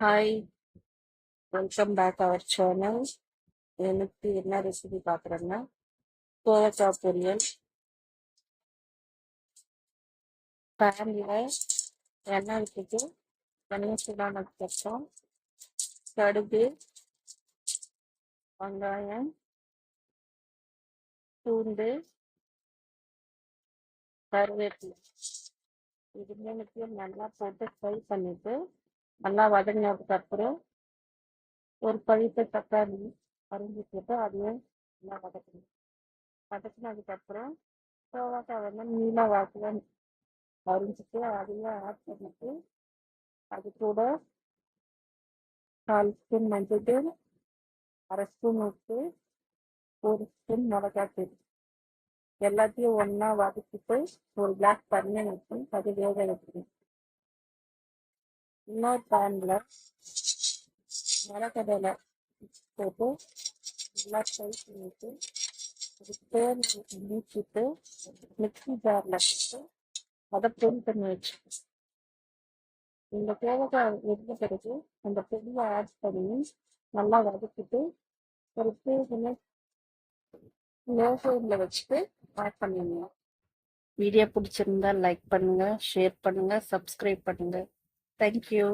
Hi, welcome back our channel. எனக்கு என்ன recipe பார்க்குறேன்னா கோவக்காய் பொரியல். பேனில் எண்ணெய் விட்டுட்டு எண்ணெய் சூடானதுக்கப்புறம் கடுகு, வெங்காயம், பூண்டு, கருவேப்பிலை இது மூணுத்தையும் நல்லா போட்டு ஃப்ரை பண்ணிட்டு நல்லா வதங்கினதுக்கப்புறம் ஒரு பழுத்த தக்காளி அரிஞ்சு போட்டு அதையும் நல்லா வதக்கணும். வதக்கினதுக்கப்புறம் கோவக்காய் நீல வாக்கில் அரிஞ்சிட்டு அதையும் ஆட் பண்ணிட்டு அது கூட 4 ஸ்பூன் மஞ்சள் தூள், 1/2 ஸ்பூன் உப்பு, 1 ஸ்பூன் மிளகாத்தூள் எல்லாத்தையும் ஒன்றா வதக்கிட்டு ஒரு கிளாஸ் தண்ணி ஊற்றி அது வேக வைக்கணும். இன்னொரு பேனில் நிலக்கடலை போட்டு நல்லா ஃப்ரை பண்ணிட்டு அது தேன் நீக்கிட்டு மிக்ஸி ஜாரில் போட்டு அதை பொடி பண்ணி வச்சுக்கணும். இந்த தேவைக்காய் வெந்த பிறகு அந்த பொடியை ஆட் பண்ணி நல்லா வதக்கிட்டு ஒரு 2 மினிட்ஸ் லோ ஃப்ளேமில் வச்சுட்டு ஆட் பண்ணிடணும். வீடியோ பிடிச்சிருந்தா லைக் பண்ணுங்க, ஷேர் பண்ணுங்க, சப்ஸ்கிரைப் பண்ணுங்க. தேங்க்யூ.